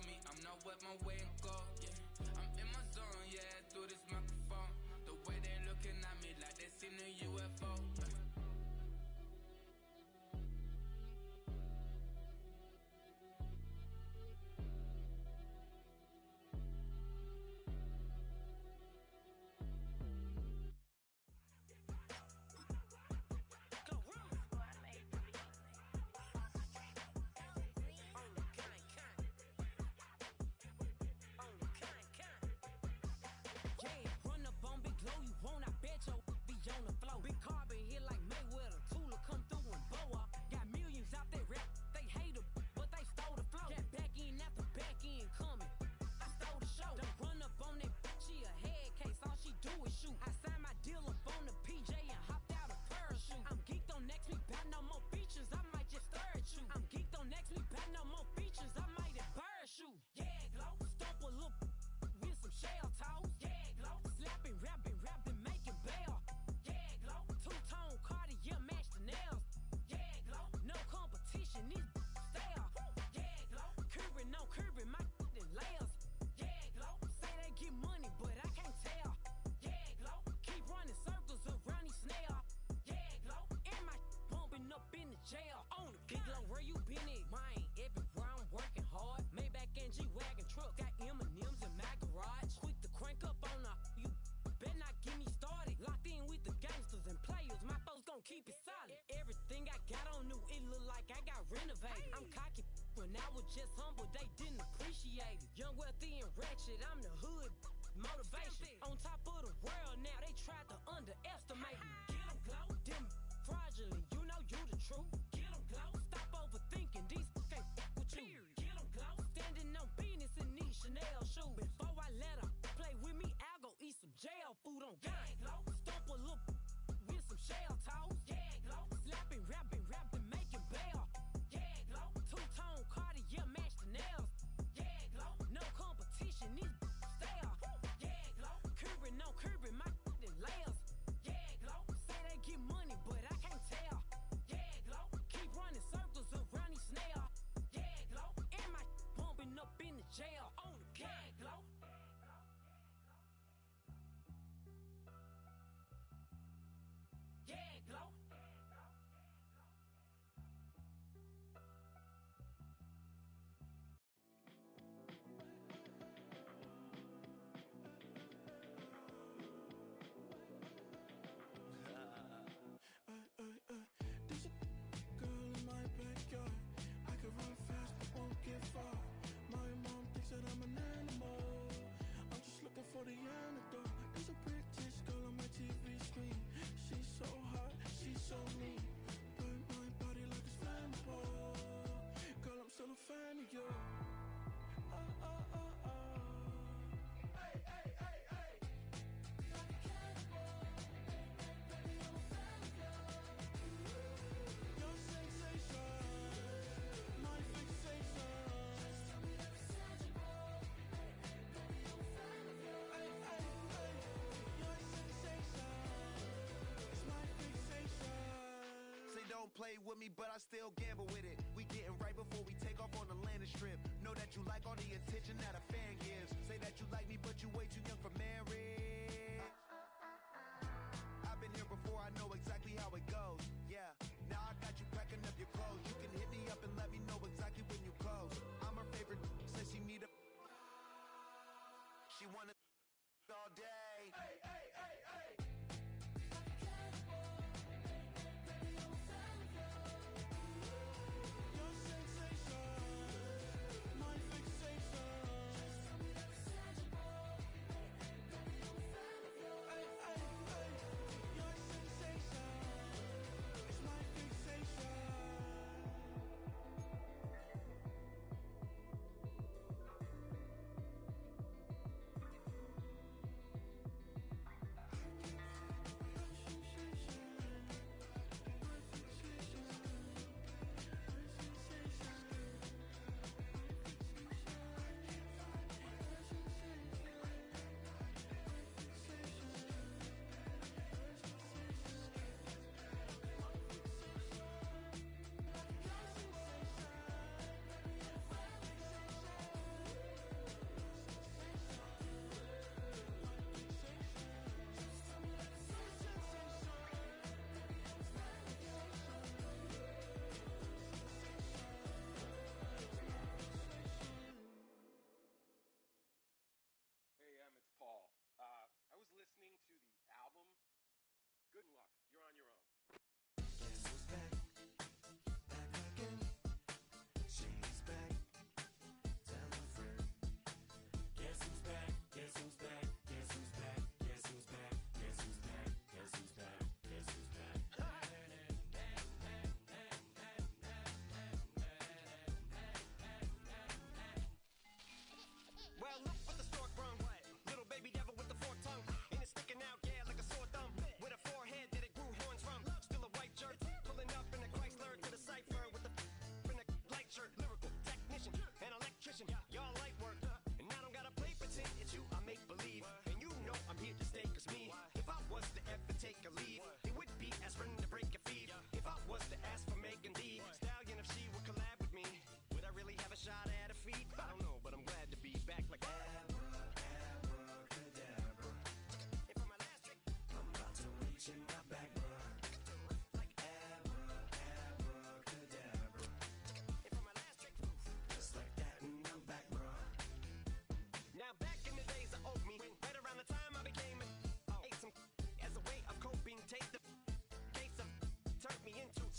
tell me I'm not with my way and go, yeah. I'm in my zone, yeah, through this microphone. The way they looking at me like they seen a UFO. Keep it solid. Everything I got on new, it look like I got renovated. I'm cocky when I was just humble, they didn't appreciate it. Young, wealthy, and ratchet, I'm the hood motivation. On top of the world now, they tried to underestimate me. Get 'em glow, them fraudulent, you know you the truth. Get 'em glow, stop overthinking, these can't with you. Get 'em glow, standing on business in these Chanel shoes. Before I let her play with me, I'll go eat some jail food on gang. Stomp a little with some shell toes. Yeah, glow. Slapping, rapping, making bail. Yeah, glow. Two-tone Cartier match the nails. Yeah, glow. No competition, these stale. Yeah, glow. Curbing, no curbing, my layers. Yeah, glow. Say they get money, but I can't tell. Yeah, glow. Keep running circles around these snail. Yeah, glow. And my bumping up in the jail. On the gang, glow. Yeah, glow. There's a girl in my backyard. I can run fast but won't get far. My mom thinks that I'm an animal. I'm just looking for the antidote. There's a British girl on my TV screen. She's so hot, she's so mean. Burn my body like it's flammable. Girl, I'm still a fan of you. Hey, hey, hey, hey. Like a cannibal. Baby, I'm a fan of you. Your sensation, my fixation. Just tell me that it's tangible. Baby, I'm a fan of you. Hey, hey, hey. Your sensation is my fixation. Say don't play with me, but I still gamble with it. We getting right before we take off on the landing strip. Know that you like all the attention that a fan gives. Say that you like me, but you way too young for marriage. I've been here before, I know exactly how it goes. Yeah, now I got you packing up your clothes. You can hit me up and let me know exactly when you close. I'm her favorite, says she need a. She wanna all day. Hey, hey, hey, hey. Like a cannibal. Baby, I'm a fan of you. Your sensation, my fixation. Just tell me that it's tangible. Baby, I'm a fan of you. Hey, hey, hey. Your sensation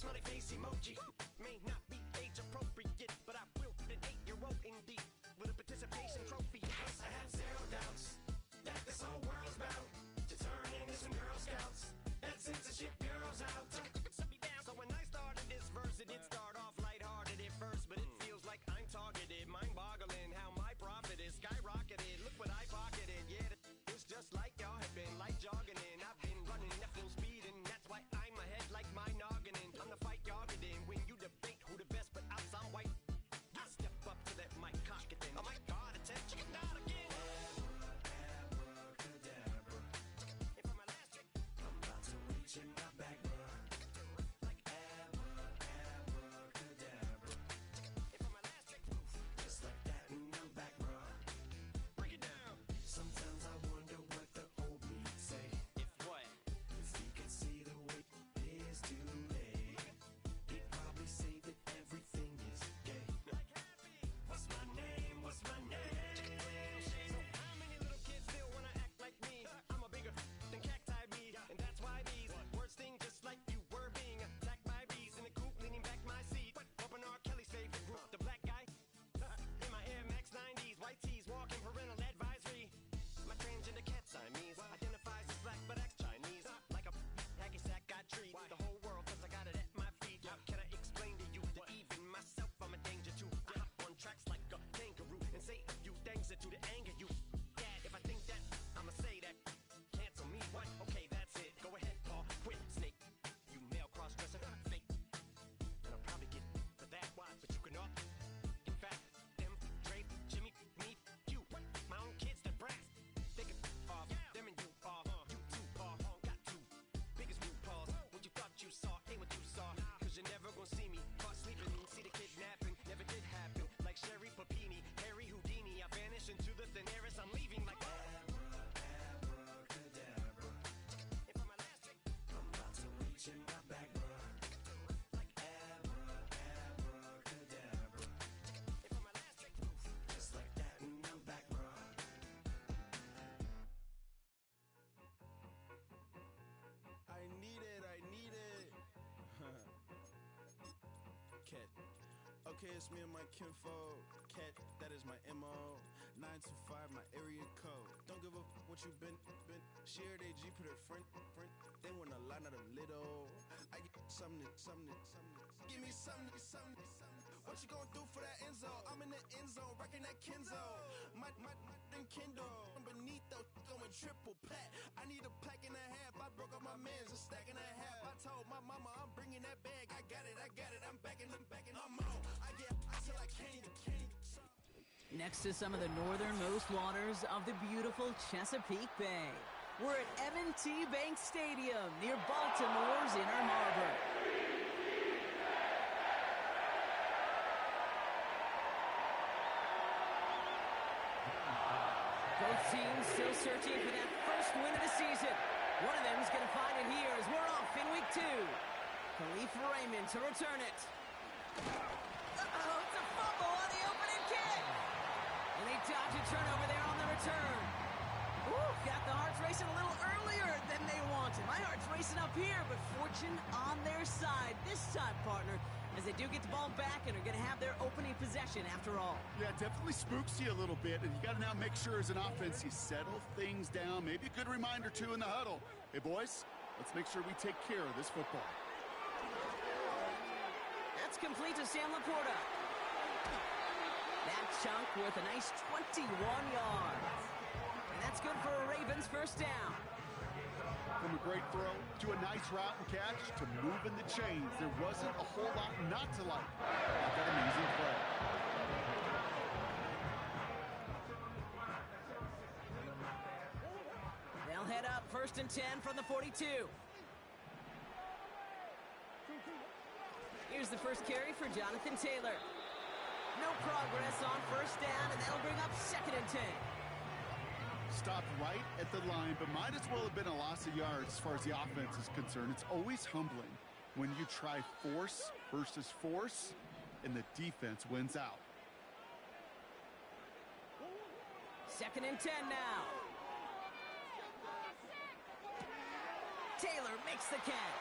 smiley face emoji. May not be age appropriate, but I will fit an 8-year-old indeed with a participation trophy. Yes, I have zero doubts that this whole world's bound to turn into some Girl Scouts. And censorship bureau's out. So when I started this verse, it did start off lighthearted at first, but it feels like I'm targeted. Mind-boggling how my profit is skyrocketed. Look what I pocketed. Yeah, it's just like y'all have been like jogging in. I've been running at full speed, and that's why I'm ahead like my noggin. I'm the fight y'all get in when you debate who the best, but I'm some white. I step up to that mic, cock it then. Oh my God, attention, not again. Abracadabra. And for my last trick, I'm about to reach in my back, bro. Like abracadabra. And for my last trick, just like that, and I'm back, bro. Break it down. Sometimes I wonder what the old me say. If what? If he could see the way it is today, he'd probably say that everything is gay. What's my name? What's my name? So how many little kids still wanna act like me? I'm a bigger than cacti me, and that's why these words sting just like you were being attacked by bees in the coop, leaning back my seat. Open R. Kelly's favorite group, the black guy. In my Air Max 90s, white tees, walking parental advisory. My transgender cat Siamese identifies as black but acts Chinese. Like a hacky sack I treat the whole world cause I got it at my feet. How can I explain to you that even myself I'm a danger to? I hop on tracks like a kangaroo and say a few things that do to anger you. Dad, if I think that, I'ma say that. Cancel me, what? Okay, that's it. Go ahead, Paul, quit, snake. You male cross-dresser, fake. And I'll probably get for that, why? But you can all. In fact, them, Dre, Jimmy, me, you. My own kids, that brass. They can off, them and you off. You too, Paul, got two biggest RuPauls. What you thought you saw ain't what you saw. Cause you're never gonna see me caught sleeping. See the kidnapping, never did happen. Like Sherry Papini, Harry Houdini. I vanish into the thin air as I'm leaving like abracadabra. And for my last trick, I'm about to reach in my back, bro. Like abracadabra. And for my last trick, just like that, and I'm back, bro. I need it, I need it. Cat. Okay, it's me and my kinfolk. Cat, that is my MO. 925, my area code. Don't give a what you been. Shared AG, put her friend. They want a lot, not a little. I get something. Give me something. What you gonna do for that Enzo? I'm in the end zone, rocking that Kenzo. My thing Kindle. Beneath though, going triple pack. I need a pack and a half. I broke up my man's a stack and a half. I told my mama I'm bringing that bag. I got it. I'm backing. I'm on. I get till I can't. Next to some of the northernmost waters of the beautiful Chesapeake Bay, we're at M&T Bank Stadium near Baltimore's Inner Harbor. Both teams still searching for that first win of the season. One of them is going to find it here as we're off in week 2. Khalif Raymond to return it. Uh-oh, it's a fumble on the opening kick. And they dodge a turnover there on the return. Ooh, got the hearts racing a little earlier than they wanted. My heart's racing up here, but fortune on their side this time, partner, as they do get the ball back and are going to have their opening possession after all. Yeah, it definitely spooks you a little bit, and you got to now make sure as an offense you settle things down. Maybe a good reminder, too, in the huddle. Hey, boys, let's make sure we take care of this football. That's complete to Sam Laporta. That chunk worth a nice 21 yards. And that's good for a Ravens first down. From a great throw to a nice route and catch to moving the chains, there wasn't a whole lot not to like about that amazing play. They'll head up 1st and 10 from the 42. Here's the first carry for Jonathan Taylor. No progress on first down, and that'll bring up 2nd and 10. Stopped right at the line, but might as well have been a loss of yards as far as the offense is concerned. It's always humbling when you try force versus force, and the defense wins out. 2nd and 10 now. Taylor makes the catch.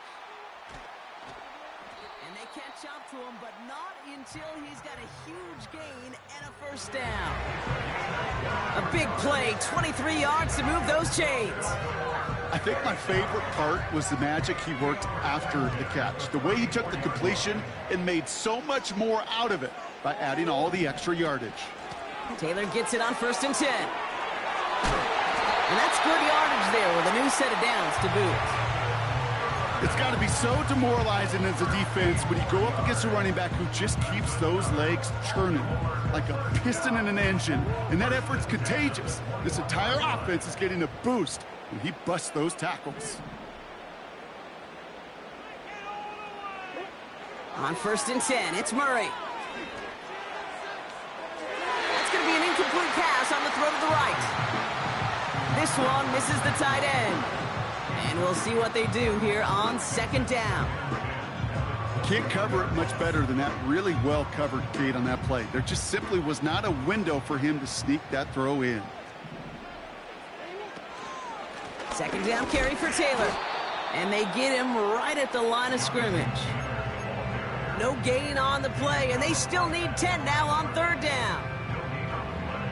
And they catch up to him, but not until he's got a huge gain and a first down. A big play, 23 yards to move those chains. I think my favorite part was the magic he worked after the catch. The way he took the completion and made so much more out of it by adding all the extra yardage. Taylor gets it on 1st and 10. And that's good yardage there with a new set of downs to boot. It's got to be so demoralizing as a defense when you go up against a running back who just keeps those legs churning like a piston in an engine, and that effort's contagious. This entire offense is getting a boost when he busts those tackles. On 1st and 10, it's Murray. That's going to be an incomplete pass on the throw to the right. This one misses the tight end. And we'll see what they do here on 2nd down. Can't cover it much better than that really well-covered gate on that play. There just simply was not a window for him to sneak that throw in. 2nd down carry for Taylor. And they get him right at the line of scrimmage. No gain on the play, and they still need 10 now on 3rd down.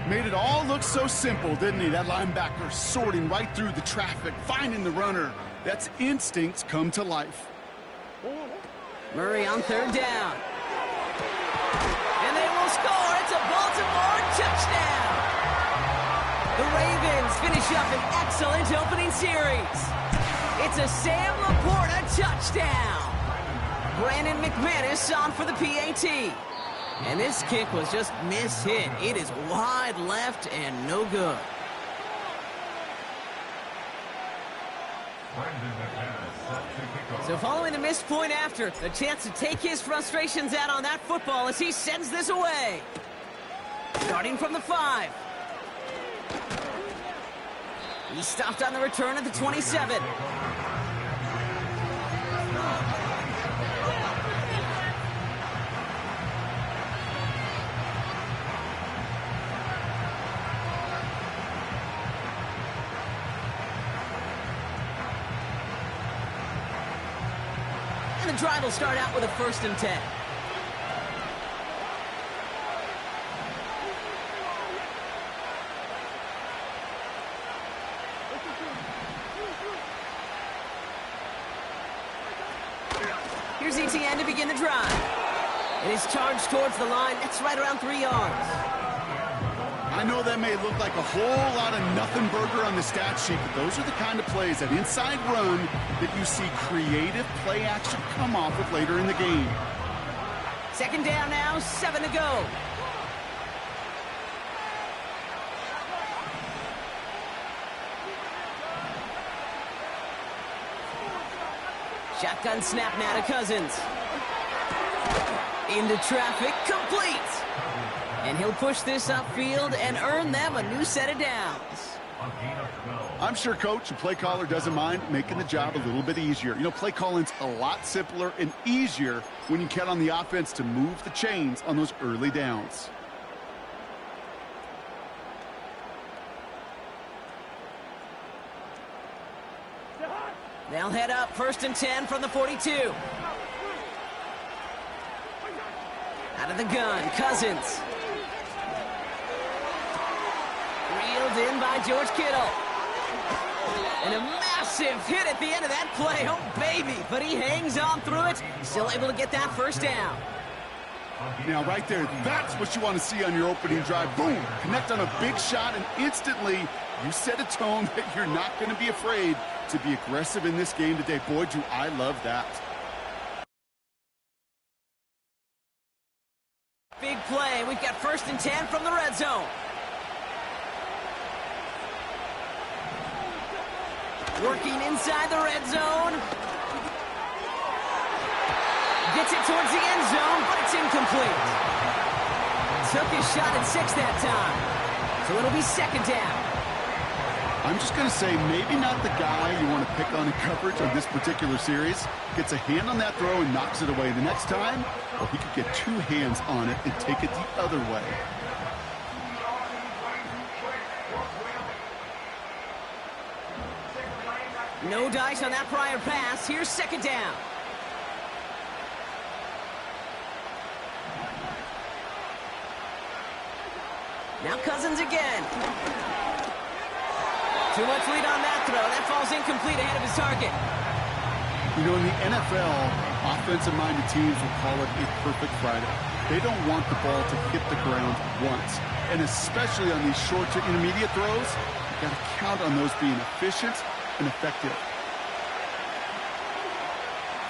Made it all look so simple, didn't he? That linebacker sorting right through the traffic, finding the runner. That's instincts come to life. Murray on 3rd down. And they will score. It's a Baltimore touchdown. The Ravens finish up an excellent opening series. It's a Sam Laporta touchdown. Brandon McManus on for the PAT. And this kick was just mishit. It is wide left and no good. So following the missed point after, the chance to take his frustrations out on that football as he sends this away. Starting from the 5. He stopped on the return at the 27. The drive will start out with a 1st and 10. Here's ETN to begin the drive. It is charged towards the line. That's right around 3 yards. I know that may look like a whole lot of nothing burger on the stat sheet, but those are the kind of plays, that inside run, that you see creative play action come off with later in the game. 2nd down now, 7 to go. Shotgun snap now to Cousins. Into traffic, complete. And he'll push this upfield and earn them a new set of downs. I'm sure coach and play caller doesn't mind making the job a little bit easier. You know, play calling's a lot simpler and easier when you count on the offense to move the chains on those early downs. They'll head up 1st and 10 from the 42. Out of the gun, Cousins. Reeled in by George Kittle. And a massive hit at the end of that play. Oh, baby. But he hangs on through it. Still able to get that 1st down. Now, right there, that's what you want to see on your opening drive. Boom! Connect on a big shot, and instantly you set a tone that you're not going to be afraid to be aggressive in this game today. Boy, do I love that. Big play. We've got 1st and 10 from the red zone. Working inside the red zone. Gets it towards the end zone, but it's incomplete. Took his shot at 6 that time. So it'll be 2nd down. I'm just going to say maybe not the guy you want to pick on in coverage on this particular series. Gets a hand on that throw and knocks it away. The next time, well, he could get 2 hands on it and take it the other way. No dice on that prior pass. Here's 2nd down. Now Cousins again. Too much lead on that throw. That falls incomplete ahead of his target. You know, in the NFL, offensive-minded teams will call it a perfect Friday. They don't want the ball to hit the ground once. And especially on these short to intermediate throws, you've got to count on those being efficient and effective.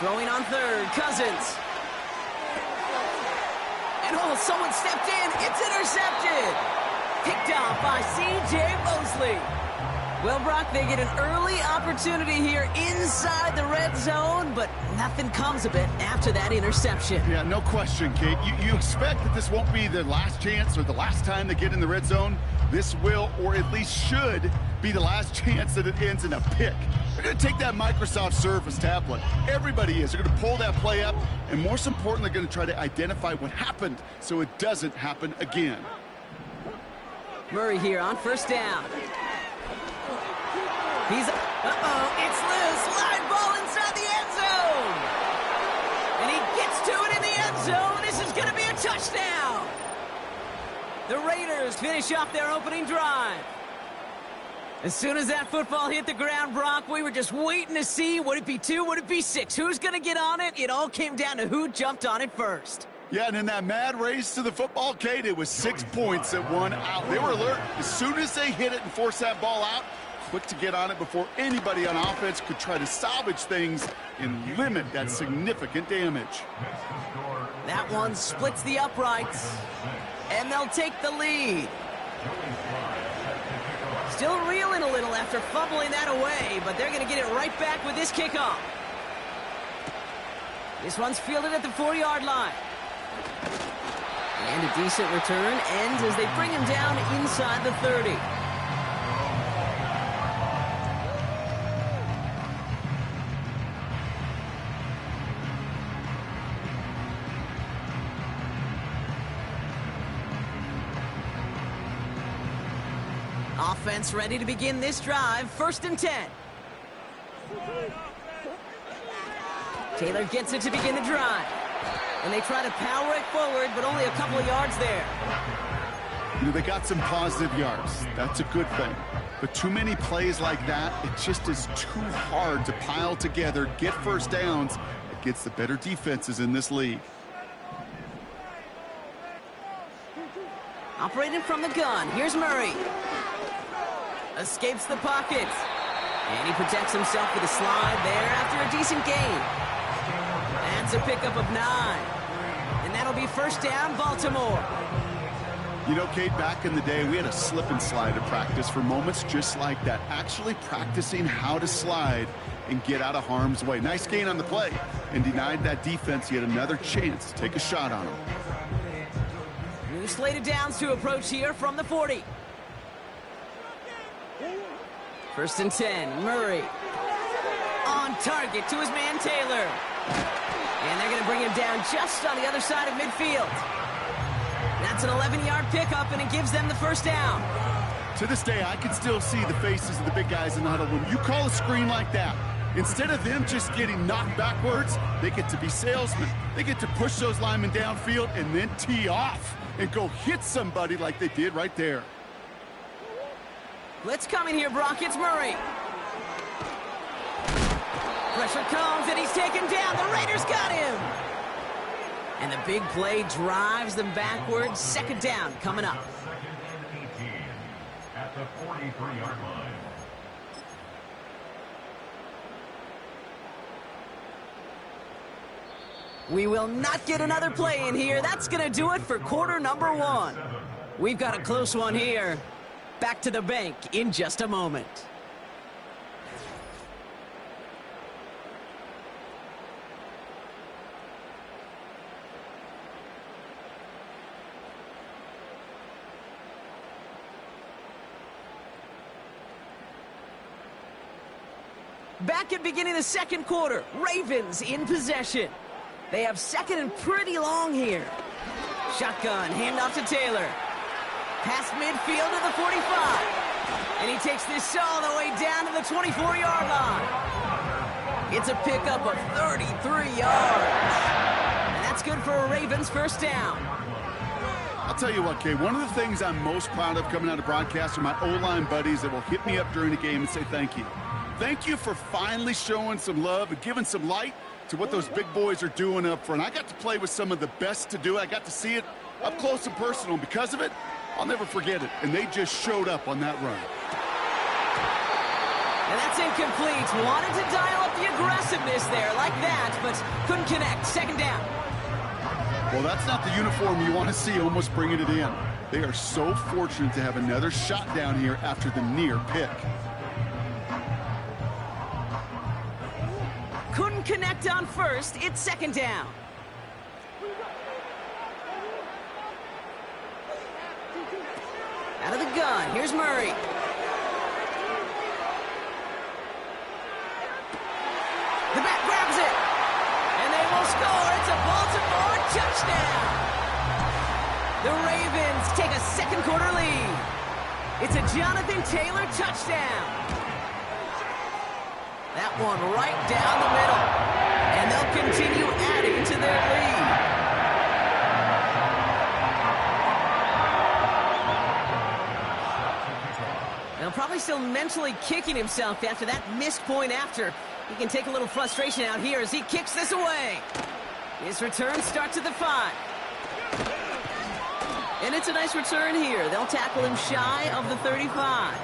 Throwing on third, Cousins. And someone stepped in. It's intercepted. Picked off by C.J. Mosley. Well, Brock, they get an early opportunity here inside the red zone, but nothing comes of it after that interception. Yeah, no question, Kate. You expect that this won't be the last chance or the last time they get in the red zone. This will, or at least should, be the last chance that it ends in a pick. They're going to take that Microsoft Surface tablet. Everybody is. They're going to pull that play up, and most importantly, they're going to try to identify what happened so it doesn't happen again. Murray here on first down. He's, it's loose. Live ball inside the end zone. And he gets to it in the end zone. This is going to be a touchdown. The Raiders finish off their opening drive. As soon as that football hit the ground, Brock, we were just waiting to see, would it be 2, would it be 6? Who's going to get on it? It all came down to who jumped on it first. Yeah, and in that mad race to the football, Kate, it was 6 points that won out. They were alert. As soon as they hit it and forced that ball out, quick to get on it before anybody on offense could try to salvage things and limit that significant damage. That one splits the uprights, and they'll take the lead. Still reeling a little after fumbling that away, but they're going to get it right back with this kickoff. This one's fielded at the 4-yard line. And a decent return ends as they bring him down inside the 30. Offense ready to begin this drive. 1st and 10. Taylor gets it to begin the drive. And they try to power it forward, but only a couple of yards there. You know, they got some positive yards. That's a good thing. But too many plays like that, it just is too hard to pile together, get first downs against the better defenses in this league. Operating from the gun, here's Murray. Escapes the pocket. And he protects himself with a slide there after a decent gain. That's a pickup of 9. And that'll be 1st down, Baltimore. You know, Kate, back in the day, we had a slip and slide at practice for moments just like that. Actually practicing how to slide and get out of harm's way. Nice gain on the play and denied that defense yet another chance to take a shot on him. New slated downs to approach here from the 40. 1st and 10, Murray. On target to his man, Taylor. And they're going to bring him down just on the other side of midfield. That's an 11-yard pickup, and it gives them the 1st down. To this day, I can still see the faces of the big guys in the huddle. When you call a screen like that, instead of them just getting knocked backwards, they get to be salesmen. They get to push those linemen downfield and then tee off and go hit somebody like they did right there. Blitz coming here, Brock. It's Murray. Pressure comes, and he's taken down. The Raiders got him. And the big play drives them backwards. 2nd down coming up. At the 43-yard line. We will not get another play in here. That's going to do it for quarter number 1. We've got a close one here. Back to the bank in just a moment. Back at beginning of the 2nd quarter, Ravens in possession. They have 2nd and pretty long here. Shotgun, handoff to Taylor. Past midfield to the 45. And he takes this all the way down to the 24-yard line. It's a pickup of 33 yards. And that's good for a Ravens 1st down. I'll tell you what, Kay, one of the things I'm most proud of coming out of broadcast are my O-line buddies that will hit me up during the game and say thank you. Thank you for finally showing some love and giving some light to what those big boys are doing up front. I got to play with some of the best to do it. I got to see it up close and personal. And because of it, I'll never forget it. And they just showed up on that run. And that's incomplete. Wanted to dial up the aggressiveness there like that, but couldn't connect. Second down. Well, that's not the uniform you want to see almost bringing it in. They are so fortunate to have another shot down here after the near pick. Couldn't connect on first. It's second down. Out of the gun. Here's Murray. The back grabs it. And they will score. It's a Baltimore touchdown. The Ravens take a second quarter lead. It's a Jonathan Taylor touchdown. That one right down the middle. And they'll continue adding to their lead. Now probably still mentally kicking himself after that missed point after. He can take a little frustration out here as he kicks this away. His return starts at the 5. And it's a nice return here. They'll tackle him shy of the 35.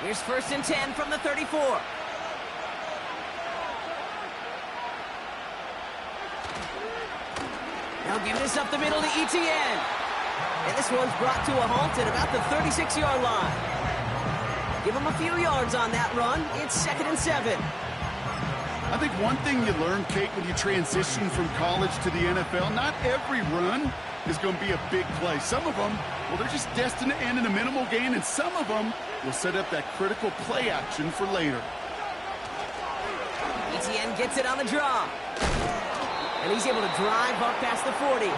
Here's 1st and 10 from the 34. Now giving this up the middle to Etienne. And this one's brought to a halt at about the 36-yard line. Give him a few yards on that run. It's 2nd and 7. I think one thing you learn, Kate, when you transition from college to the NFL, not every run is going to be a big play. Some of them, well, they're just destined to end in a minimal gain, and some of them will set up that critical play action for later. Etienne gets it on the draw. And he's able to drive up past the 40.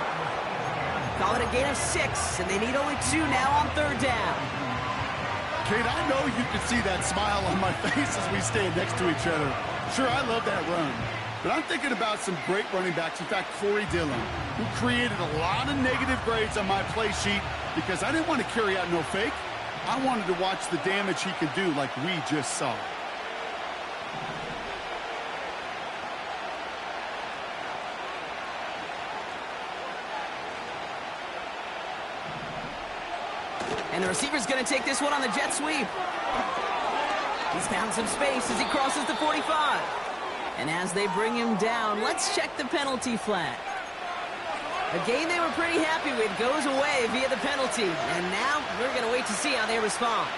Call it a gain of 6, and they need only 2 now on 3rd down. Kate, I know you can see that smile on my face as we stand next to each other. Sure, I love that run. But I'm thinking about some great running backs. In fact, Corey Dillon, who created a lot of negative grades on my play sheet because I didn't want to carry out no fake. I wanted to watch the damage he could do like we just saw. And the receiver's going to take this one on the jet sweep. He's found some space as he crosses the 45. And as they bring him down, let's check the penalty flag. A game they were pretty happy with goes away via the penalty. And now we're going to wait to see how they respond.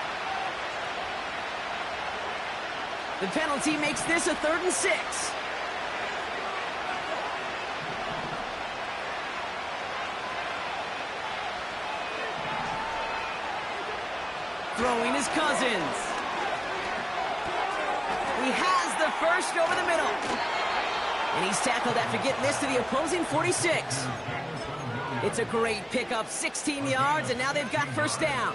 The penalty makes this a 3rd and 6. Throwing his Cousins. He has the first over the middle. And he's tackled after getting this to the opposing 46. It's a great pickup, 16 yards, and now they've got 1st down.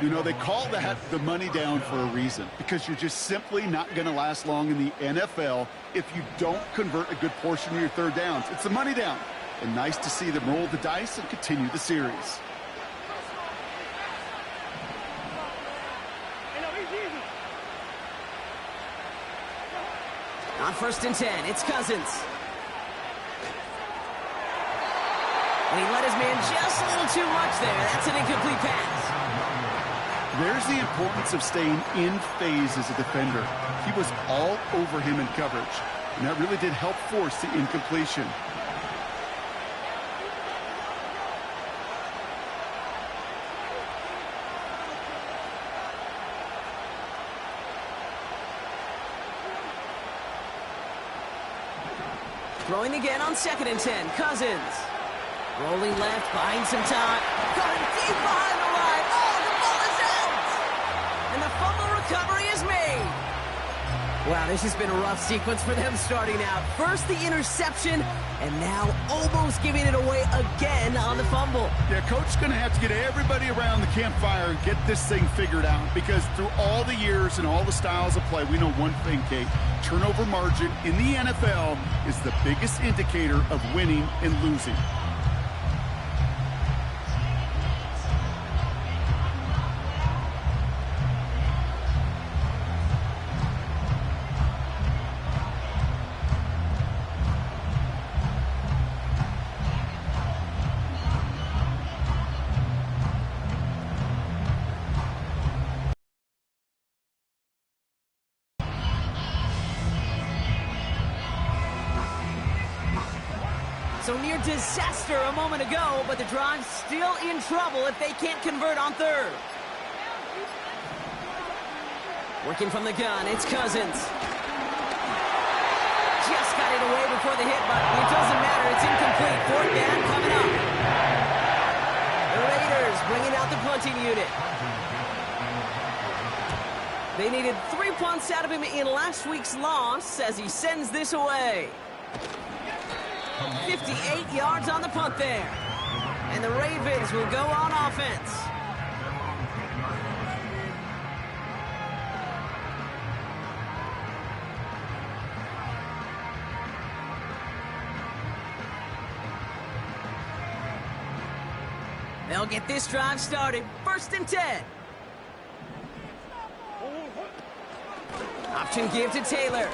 You know, they call that the money down for a reason, because you're just simply not going to last long in the NFL if you don't convert a good portion of your 3rd downs. It's the money down. And nice to see them roll the dice and continue the series. On 1st and 10, it's Cousins. And he let his man just a little too much there. That's an incomplete pass. There's the importance of staying in phase as a defender. He was all over him in coverage, and that really did help force the incompletion. Throwing again on 2nd and 10, Cousins. Rolling left, buying some time. Going deep behind the line. Oh, the ball is out! And the fumble recovery is made. Wow, This has been a rough sequence for them starting out. First the interception, and now almost giving it away again on the fumble. Yeah, Coach's going to have to get everybody around the campfire and get this thing figured out, because through all the years and all the styles of play, we know one thing, Kate. Turnover margin in the NFL is the biggest indicator of winning and losing. So near disaster a moment ago, but the drive's still in trouble if they can't convert on third. Working from the gun, it's Cousins. Just got it away before the hit, but it doesn't matter. It's incomplete. Fourth down coming up. The Raiders bringing out the punting unit. They needed 3 punts out of him in last week's loss as he sends this away. 58 yards on the punt there. And the Ravens will go on offense. They'll get this drive started. 1st and 10. Option give to Taylor.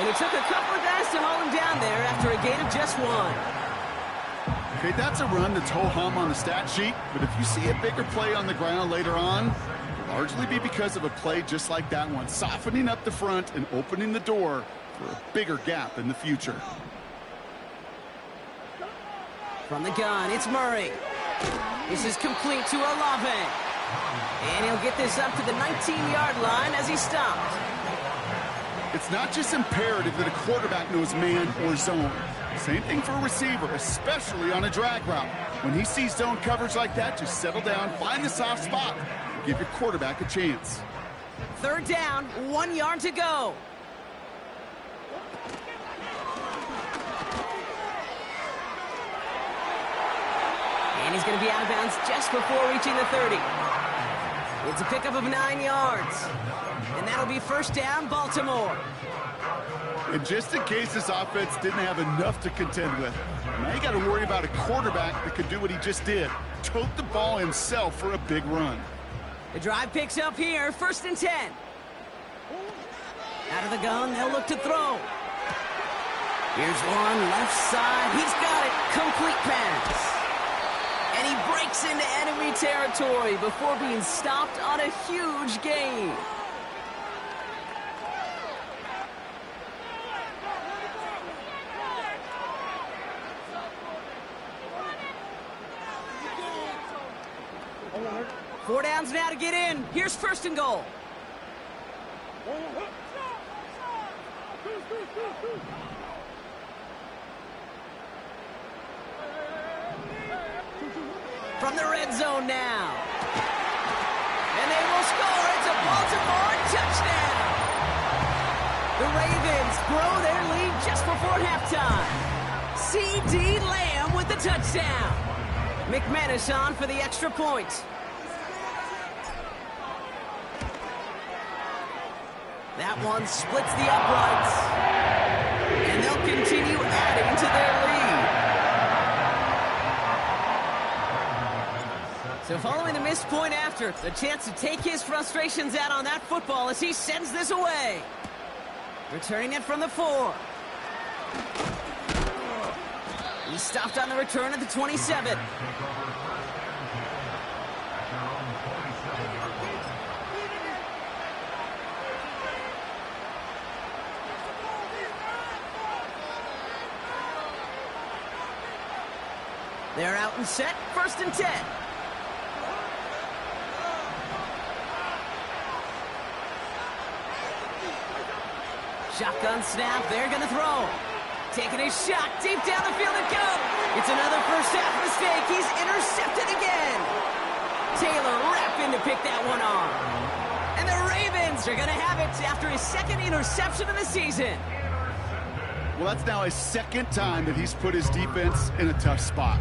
And it took a couple of guys to hold him down there after a gain of just 1. Okay, that's a run that's ho-hum on the stat sheet, but if you see a bigger play on the ground later on, it'll largely be because of a play just like that one, softening up the front and opening the door for a bigger gap in the future. From the gun, it's Murray. This is complete to Olave. And he'll get this up to the 19-yard line as he stopped. It's not just imperative that a quarterback knows man or zone. Same thing for a receiver, especially on a drag route. When he sees zone coverage like that, just settle down, find the soft spot, and give your quarterback a chance. 3rd down, 1 yard to go. And he's going to be out of bounds just before reaching the 30. It's a pickup of 9 yards. And that'll be 1st down, Baltimore. And just in case this offense didn't have enough to contend with, now you got to worry about a quarterback that could do what he just did, tote the ball himself for a big run. The drive picks up here, 1st and 10. Out of the gun, they'll look to throw. Here's one, left side, he's got it, complete pass. And he breaks into enemy territory before being stopped on a huge gain. Four downs now to get in. Here's 1st and goal. From the red zone now. And they will score. It's a Baltimore touchdown. The Ravens grow their lead just before halftime. C.D. Lamb with the touchdown. McManus on for the extra point. That one splits the uprights. And they'll continue adding to their lead. So following the missed point after, the chance to take his frustrations out on that football as he sends this away. Returning it from the 4. He stopped on the return at the 27. They're out and set, 1st and 10. Shotgun snap, they're going to throw. Taking a shot, deep down the field it goes. It's another first half mistake. He's intercepted again. Taylor rapping to pick that one off. And the Ravens Ravens are going to have it after his second interception of the season. Well, that's now his second time that he's put his defense in a tough spot.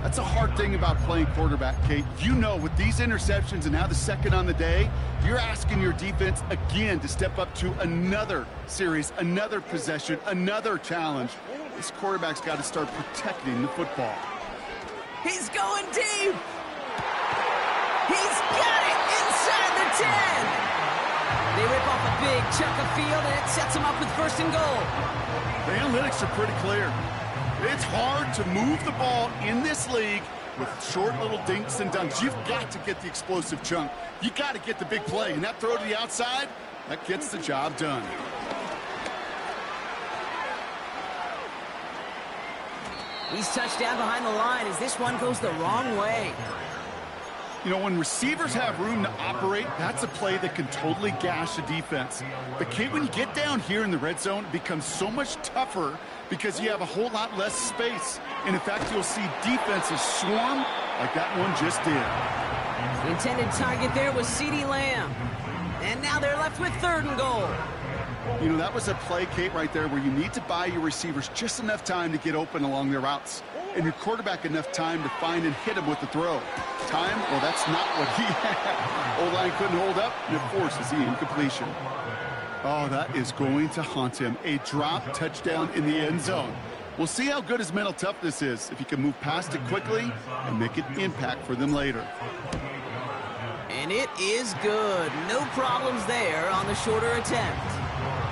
That's a hard thing about playing quarterback, Kate. You know, with these interceptions and now the second on the day, you're asking your defense again to step up to another series, another possession, another challenge. This quarterback's got to start protecting the football. He's going deep. He's got it inside the 10. They rip off a big chunk of field, and it sets them up with 1st and goal. The analytics are pretty clear. It's hard to move the ball in this league with short little dinks and dunks. You've got to get the explosive chunk. You got to get the big play, and that throw to the outside, that gets the job done. He's touched down behind the line as this one goes the wrong way. You know, when receivers have room to operate, that's a play that can totally gash a defense. But, Kate, when you get down here in the red zone, it becomes so much tougher because you have a whole lot less space. And, in fact, you'll see defenses swarm like that one just did. The intended target there was CeeDee Lamb. And now they're left with 3rd and goal. You know, that was a play, Kate, right there where you need to buy your receivers just enough time to get open along their routes. And your quarterback enough time to find and hit him with the throw. Time? Well, that's not what he had. O-line couldn't hold up, and it forces the incompletion. Oh, that is going to haunt him. A drop touchdown in the end zone. We'll see how good his mental toughness is, if he can move past it quickly and make an impact for them later. And it is good. No problems there on the shorter attempt.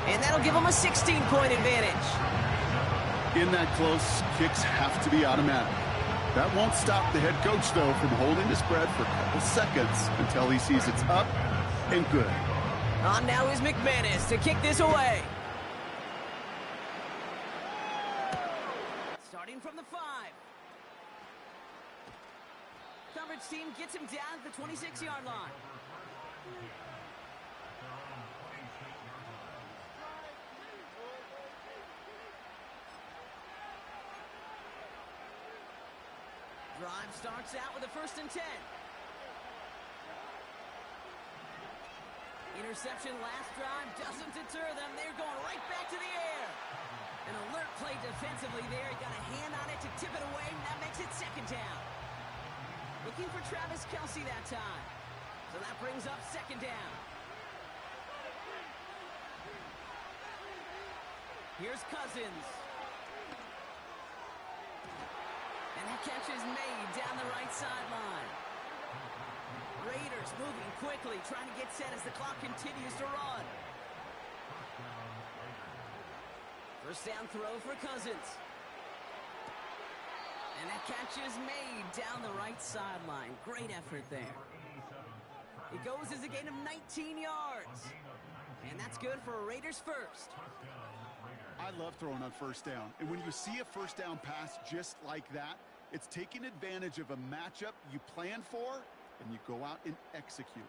And that'll give him a 16-point advantage. In that close, kicks have to be automatic. That won't stop the head coach, though, from holding his breath for a couple seconds until he sees it's up and good. On now is McManus to kick this away. Starting from the 5. Coverage team gets him down at the 26-yard line. Drive starts out with a 1st and 10. Interception last drive doesn't deter them. They're going right back to the air. An alert play defensively there. He got a hand on it to tip it away. That makes it 2nd down. Looking for Travis Kelce that time. So that brings up 2nd down. Here's Cousins. And that catch is made down the right sideline. Raiders moving quickly, trying to get set as the clock continues to run. 1st down throw for Cousins. And that catch is made down the right sideline. Great effort there. It goes as a gain of 19 yards. And that's good for a Raiders 1st. I love throwing on 1st down. And when you see a 1st down pass just like that, it's taking advantage of a matchup you plan for, and you go out and execute.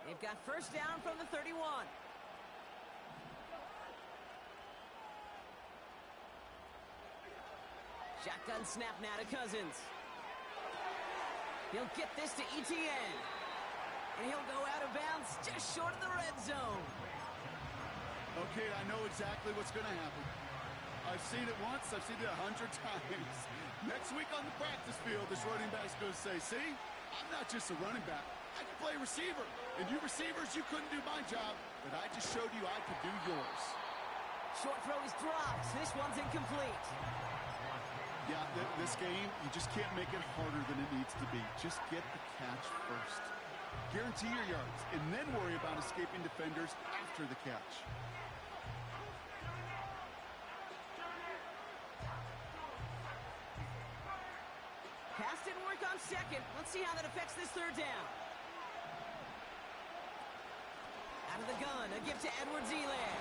They've got 1st down from the 31. Shotgun snap now to Cousins. He'll get this to Etienne. And he'll go out of bounds just short of the red zone. Okay, I know exactly what's going to happen. I've seen it once, I've seen it 100 times. Next week on the practice field, this running back's going to say, see, I'm not just a running back. I can play receiver. And you receivers, you couldn't do my job, but I just showed you I could do yours. Short throw is dropped. This one's incomplete. Yeah, this game, you just can't make it harder than it needs to be. Just get the catch first. Guarantee your yards, and then worry about escaping defenders after the catch. Pass didn't work on 2nd. Let's see how that affects this 3rd down. Out of the gun, a give to Edwards Elam.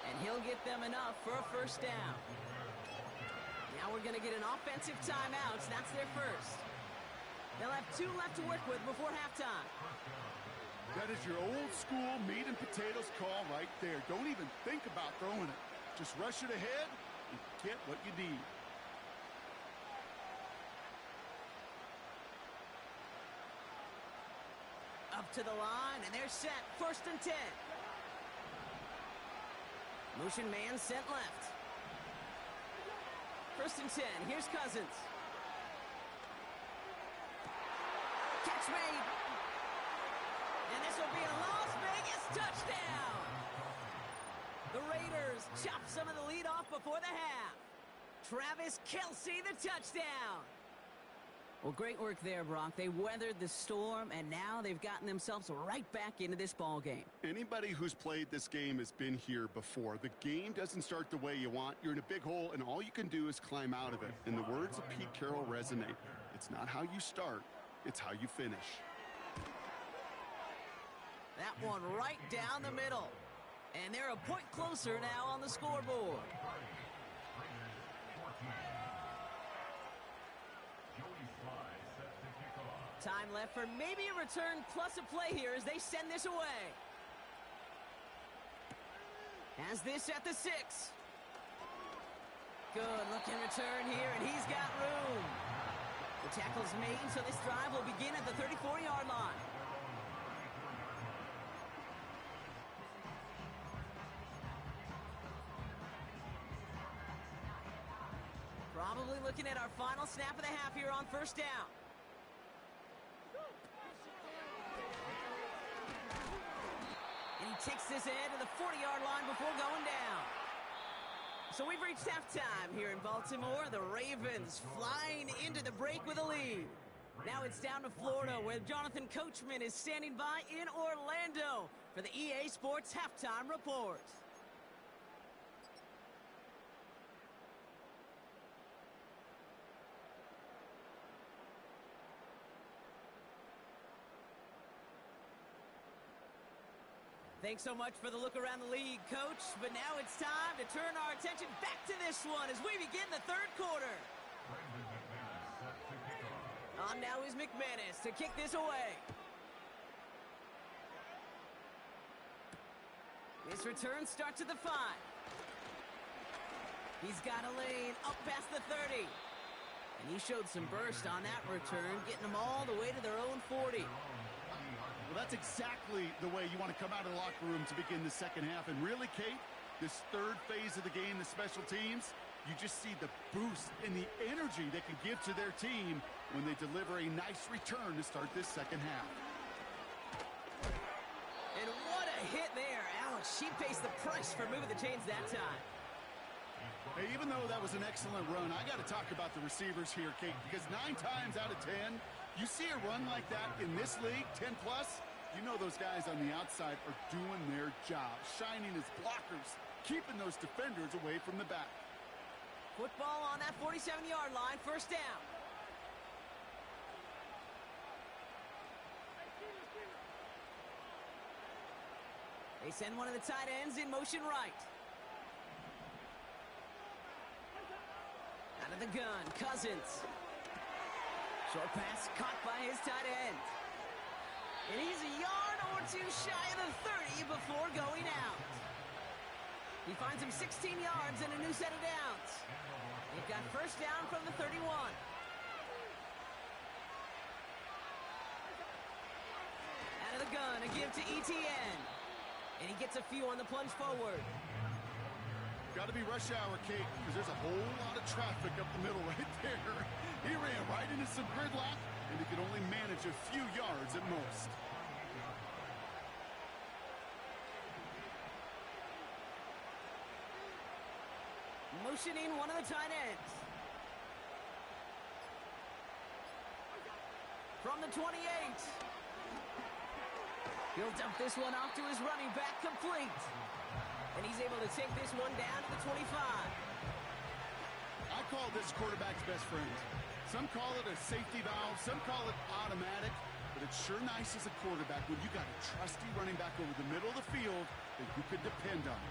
And he'll get them enough for a 1st down. Now we're going to get an offensive timeout. That's their 1st. They'll have 2 left to work with before halftime. That is your old school meat and potatoes call right there. Don't even think about throwing it. Just rush it ahead and get what you need. A Off to the line, and they're set. 1st and 10. Motion man sent left. 1st and 10. Here's Cousins. Catch made. And this will be a Las Vegas touchdown. The Raiders chop some of the lead off before the half. Travis Kelce, the touchdown. Well, great work there, Brock. They weathered the storm, and now they've gotten themselves right back into this ball game. Anybody who's played this game has been here before. The game doesn't start the way you want. You're in a big hole, and all you can do is climb out of it. And the words of Pete Carroll resonate. It's not how you start, it's how you finish. That one right down the middle. And they're a point closer now on the scoreboard. Time left for maybe a return plus a play here as they send this away. Has this at the 6. Good looking return here, and he's got room. The tackle's made, so this drive will begin at the 34-yard line. Probably looking at our final snap of the half here on 1st down. And he takes this in to the 40-yard line before going down. So we've reached halftime here in Baltimore. The Ravens flying into the break with a lead. Now it's down to Florida, where Jonathan Coachman is standing by in Orlando for the EA Sports Halftime Report. Thanks so much for the look around the league, Coach. But now it's time to turn our attention back to this one as we begin the 3rd quarter. On now is McManus to kick this away. This return starts at the 5. He's got a lane up past the 30. And he showed some burst on that return, getting them all the way to their own 40. Well, that's exactly the way you want to come out of the locker room to begin the second half. And really, Kate, this 3rd phase of the game, the special teams, you just see the boost and the energy they can give to their team when they deliver a nice return to start this second half. And what a hit there. Alex, she pays the price for moving the chains that time. Hey, even though that was an excellent run, I got to talk about the receivers here, Kate, because 9 times out of 10, you see a run like that in this league, 10+, you know those guys on the outside are doing their job, shining as blockers, keeping those defenders away from the back. Football on that 47-yard line, 1st down. They send one of the tight ends in motion right. Out of the gun, Cousins. Short pass caught by his tight end. And he's a yard or 2 shy of the 30 before going out. He finds him 16 yards and a new set of downs. They've got 1st down from the 31. Out of the gun, a give to ETN. And he gets a few on the plunge forward. Got to be rush hour, Kate, because there's a whole lot of traffic up the middle right there. He ran right into some gridlock, and he could only manage a few yards at most. Motioning one of the tight ends. From the 28. He'll dump this one off to his running back, complete. And he's able to take this one down to the 25. I call this quarterback's best friend. Some call it a safety valve, some call it automatic, but it's sure nice as a quarterback when you got a trusty running back over the middle of the field that you could depend on.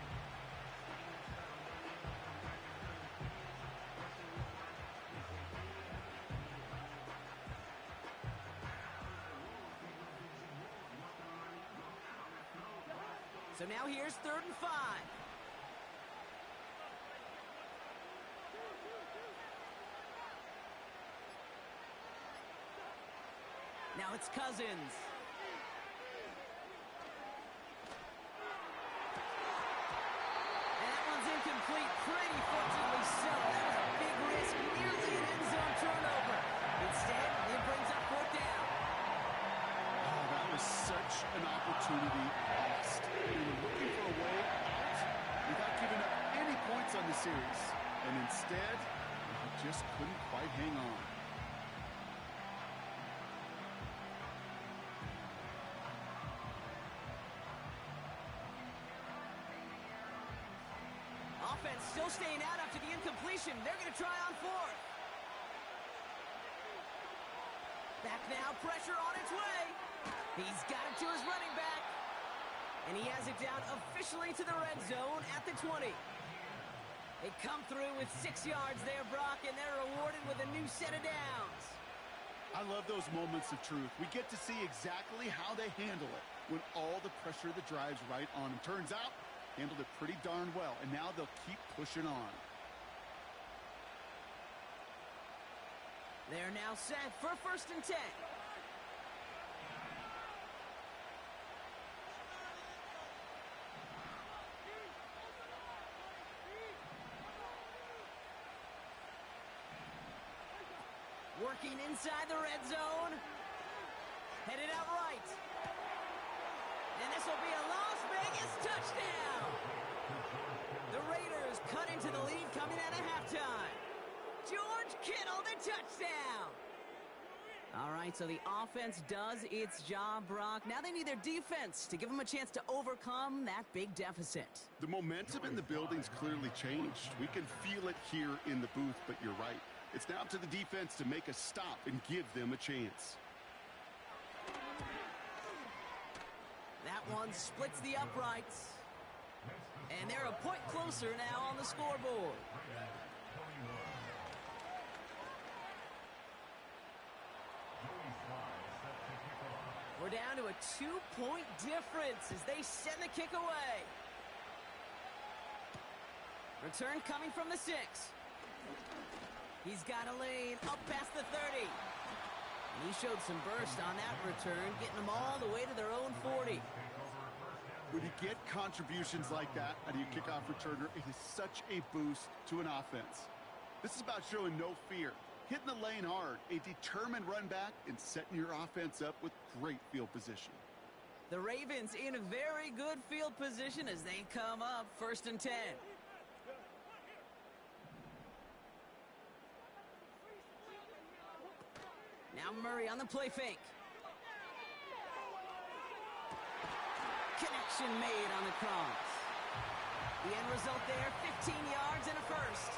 So now here's 3rd and 5. Now it's Cousins. opportunity lost. They were looking for a way out without giving up any points on the series. And instead, they just couldn't quite hang on. Offense still staying out after the incompletion. They're going to try on fourth. Back now, pressure on its way. He's got it to his running back. And he has it down officially to the red zone at the 20. They come through with 6 yards there, Brock, and they're rewarded with a new set of downs. I love those moments of truth. We get to see exactly how they handle it when all the pressure that drives right on them. Turns out, handled it pretty darn well, and now they'll keep pushing on. They're now set for 1st and 10. Working inside the red zone. Headed out right. And this will be a Las Vegas touchdown. The Raiders cut into the lead coming out of halftime. George Kittle, the touchdown. All right, so the offense does its job, Brock. Now they need their defense to give them a chance to overcome that big deficit. The momentum in the building's clearly changed. We can feel it here in the booth, but you're right. It's now up to the defense to make a stop and give them a chance. That one splits the uprights. And they're a point closer now on the scoreboard. We're down to a 2-point difference as they send the kick away. Return coming from the 6. He's got a lane up past the 30. And he showed some burst on that return, getting them all the way to their own 40. When you get contributions like that out of your kickoff returner, it is such a boost to an offense. This is about showing no fear, hitting the lane hard, a determined run back, and setting your offense up with great field position. The Ravens in a very good field position as they come up 1st and 10. Now Murray on the play fake. Connection made on the cross. The end result there, 15 yards and a first.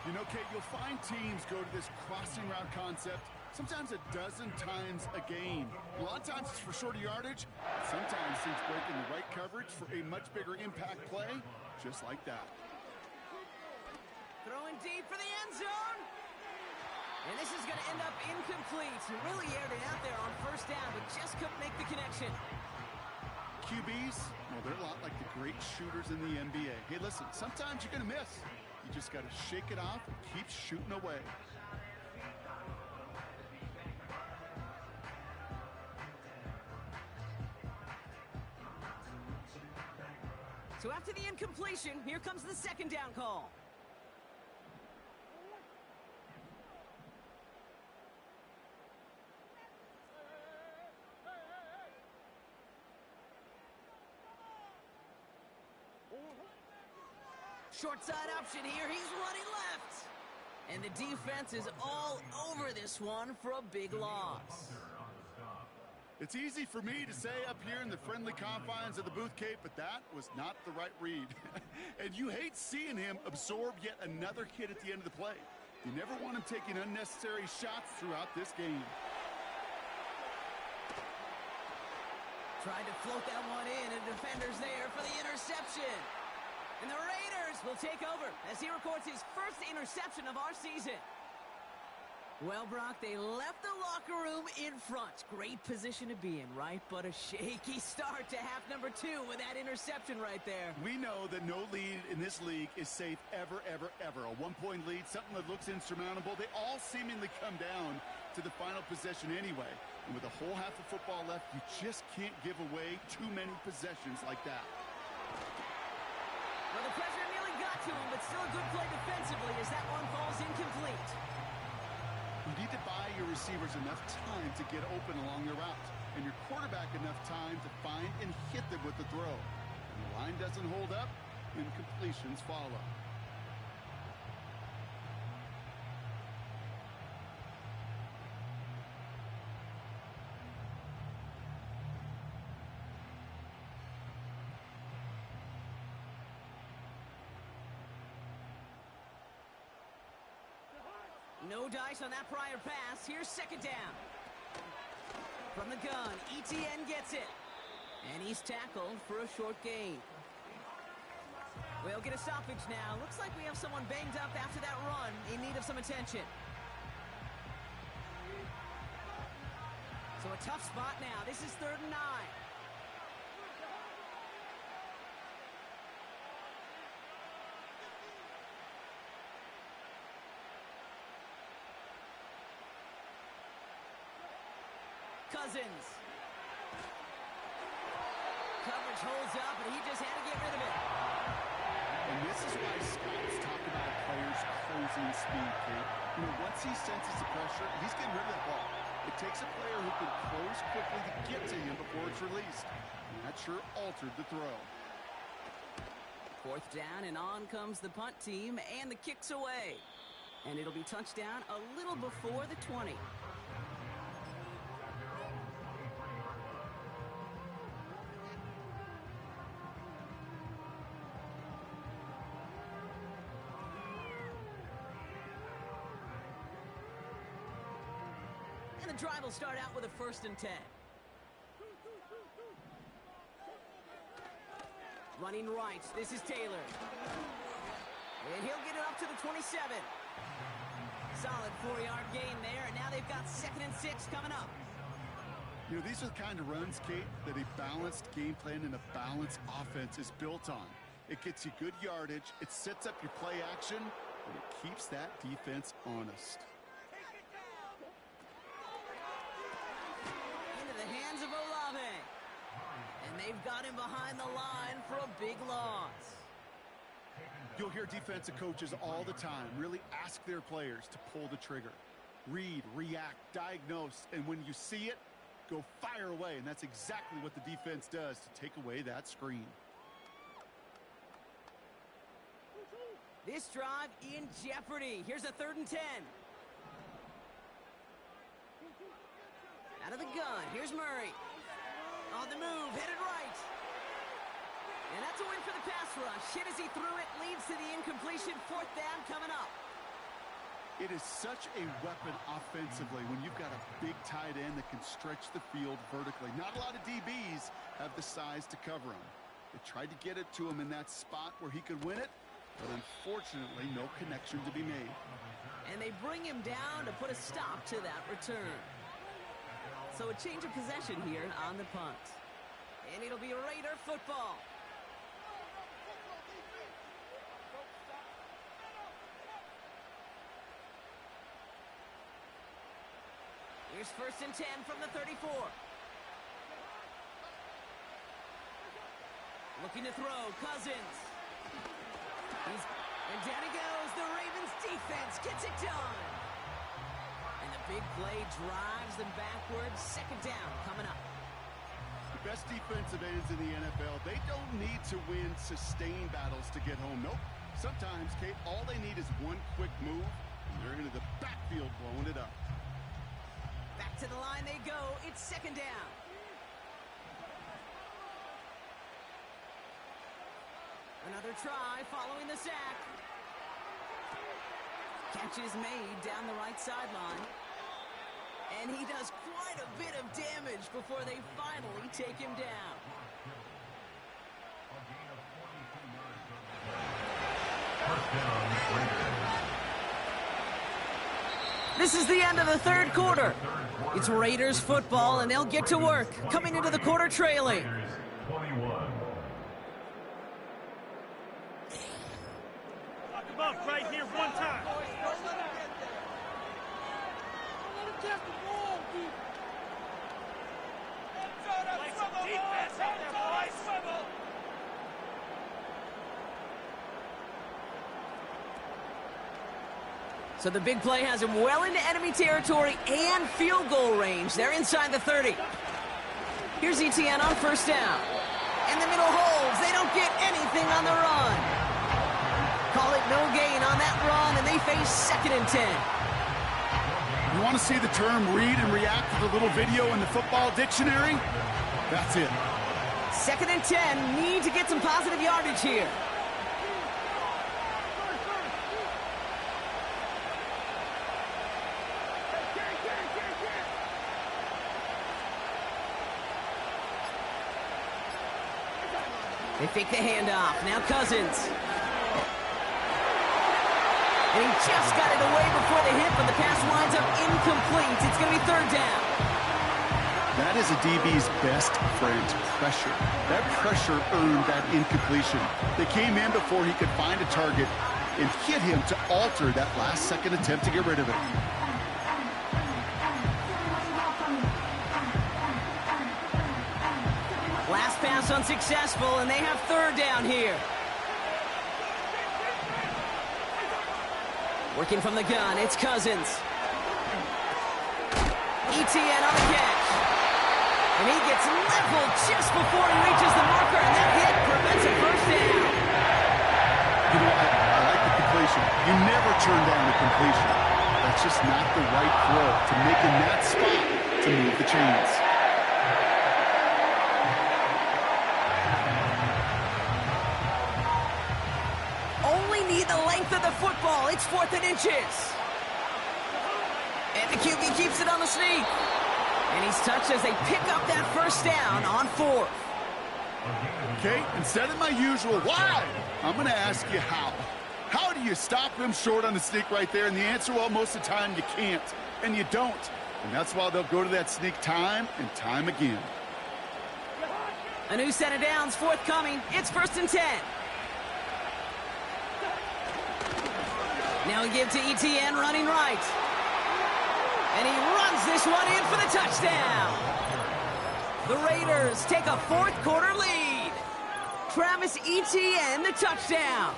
You know, Kate, you'll find teams go to this crossing route concept sometimes a dozen times a game. A lot of times it's for shorter yardage. Sometimes teams break in the right coverage for a much bigger impact play, just like that. Throwing deep for the end zone. And this is going to end up incomplete. He really aired it out there on 1st down, but just couldn't make the connection. QBs, well, they're a lot like the great shooters in the NBA. Hey, listen, sometimes you're going to miss. You just got to shake it off and keep shooting away. So after the incompletion, here comes the 2nd down call. Short side option here. He's running left. And the defense is all over this one for a big loss. It's easy for me to say up here in the friendly confines of the booth, Cape, but that was not the right read. And you hate seeing him absorb yet another hit at the end of the play. You never want him taking unnecessary shots throughout this game. Tried to float that one in, and defender's there for the interception. And the Raiders will take over as he records his first interception of our season. Well, Brock, they left the locker room in front. Great position to be in, right? But a shaky start to half number 2 with that interception right there. We know that no lead in this league is safe ever, ever, ever. A one-point lead, something that looks insurmountable. They all seemingly come down to the final possession anyway. And with a whole half of football left, you just can't give away too many possessions like that. Well, the pressure nearly got to him, but still a good play defensively as that one falls incomplete. You need to buy your receivers enough time to get open along the route, and your quarterback enough time to find and hit them with the throw. When the line doesn't hold up, incompletions follow. No dice on that prior pass. Here's second down. From the gun, ETN gets it. And he's tackled for a short gain. We'll get a stoppage now. Looks like we have someone banged up after that run, in need of some attention. So a tough spot now. This is 3rd and 9. Cousins. Coverage holds up, and he just had to get rid of it. And this is why scouts talk about players' closing speed, Kate. You know, once he senses the pressure, he's getting rid of that ball. It takes a player who can close quickly to get to him before it's released. And that sure altered the throw. 4th down, and on comes the punt team, and the kick's away. And it'll be touchdown a little before the 20. And the drive will start out with a 1st and 10. Running right, this is Taylor. And he'll get it up to the 27. Solid 4-yard gain there, and now they've got 2nd and 6 coming up. You know, these are the kind of runs, Kate, that a balanced game plan and a balanced offense is built on. It gets you good yardage, it sets up your play action, and it keeps that defense honest. Into the hands of Olave. And they've got him behind the line for a big loss. You'll hear defensive coaches all the time really ask their players to pull the trigger. Read, react, diagnose, and when you see it, go fire away. And that's exactly what the defense does to take away that screen. This drive in jeopardy. Here's a 3rd and 10. Out of the gun, here's Murray. On the move, headed right. And that's a win for the pass rush. Hit as he threw it, leads to the incompletion. 4th down coming up. It is such a weapon offensively when you've got a big tight end that can stretch the field vertically. Not a lot of DBs have the size to cover him. They tried to get it to him in that spot where he could win it, but unfortunately, no connection to be made. And they bring him down to put a stop to that return. So a change of possession here on the punt. And it'll be Raider football. Here's 1st and 10 from the 34. Looking to throw, Cousins. And down he goes. The Ravens defense gets it done. And the big play drives them backwards. 2nd down coming up. The best defensive ends in the NFL, they don't need to win sustained battles to get home. Nope. Sometimes, Kate, all they need is one quick move, and they're into the backfield blowing it up. Back to the line they go. It's 2nd down. Another try following the sack. Catch is made down the right sideline. And he does quite a bit of damage before they finally take him down. This is the end of the 3rd quarter. It's Raiders football, and they'll get to work, coming into the quarter trailing. 21. Come on, right here, one time. Don't let him get there. Don't let him catch the ball, dude. Play some defense out there, boys. So the big play has him well into enemy territory and field goal range. They're inside the 30. Here's Etienne on first down. And the middle holds. They don't get anything on the run. Call it no gain on that run, and they face 2nd and 10. You want to see the term read and react to the little video in the football dictionary? That's it. 2nd and 10, need to get some positive yardage here. They fake the handoff. Now Cousins. And he just got it away before the hit, but the pass winds up incomplete. It's going to be 3rd down. That is a DB's best friend, pressure. That pressure earned that incompletion. They came in before he could find a target and hit him to alter that last-second attempt to get rid of it. Last pass unsuccessful, and they have 3rd down here. Working from the gun, it's Cousins. Etienne on the catch. And he gets leveled just before he reaches the marker, and that hit prevents a 1st down. You know, I like the completion. You never turn down the completion. That's just not the right throw to make in that spot to move the chains. Only need the length of the football. It's 4th and inches. And the QB keeps it on the sneak. And he's touched as they pick up that 1st down on 4th. Okay, instead of my usual why, I'm going to ask you how. How do you stop them short on the sneak right there? And the answer, well, most of the time you can't, and you don't. And that's why they'll go to that sneak time and time again. A new set of downs forthcoming. It's 1st and 10. Now we give to Etienne running right. And he runs this one in for the touchdown. The Raiders take a 4th quarter lead. Travis Etienne, the touchdown.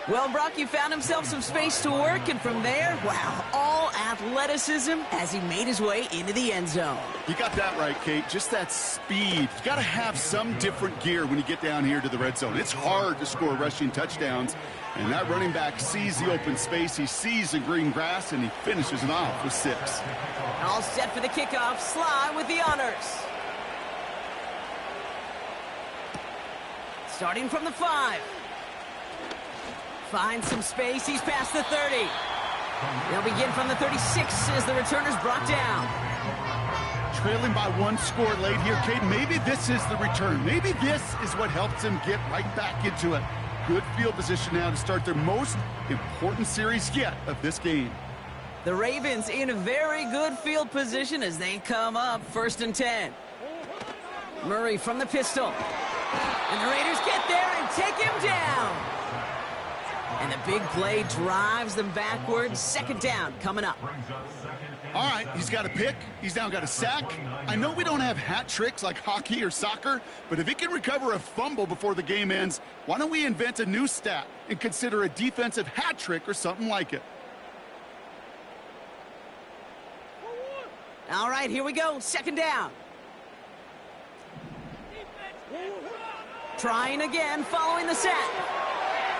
Well, Brock, you found himself some space to work, and from there, wow, all athleticism as he made his way into the end zone. You got that right, Kate. Just that speed. You got to have some different gear when you get down here to the red zone. It's hard to score rushing touchdowns, and that running back sees the open space, he sees the green grass, and he finishes it off with 6. All set for the kickoff. Sly with the honors. Starting from the 5. Finds some space. He's past the 30. They'll begin from the 36 as the returner's brought down. Trailing by 1 score late here, Kate. Maybe this is the return. Maybe this is what helps them get right back into it. Good field position now to start their most important series yet of this game. The Ravens in a very good field position as they come up 1st and 10. Murray from the pistol. And the Raiders get there and take him down. And the big play drives them backwards. 2nd down coming up. All right, he's got a pick. He's now got a sack. I know we don't have hat tricks like hockey or soccer, but if he can recover a fumble before the game ends, why don't we invent a new stat and consider a defensive hat trick or something like it? All right, here we go. 2nd down. Trying again, following the sack.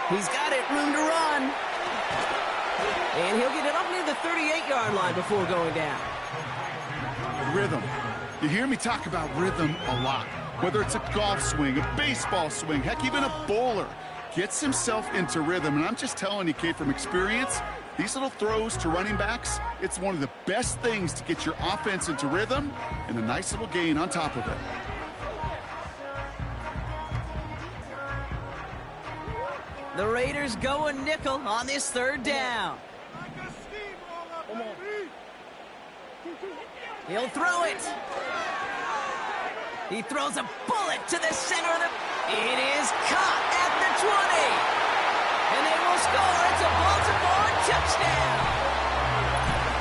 He's got it, room to run. And he'll get it up near the 38-yard line before going down. Rhythm. You hear me talk about rhythm a lot. Whether it's a golf swing, a baseball swing, heck, even a bowler gets himself into rhythm. And I'm just telling you, Kate, from experience, these little throws to running backs, it's one of the best things to get your offense into rhythm and a nice little gain on top of it. The Raiders go a nickel on this 3rd down. He'll throw it. He throws a bullet to the center of the... It is caught at the 20. And they will score. It's a Baltimore touchdown.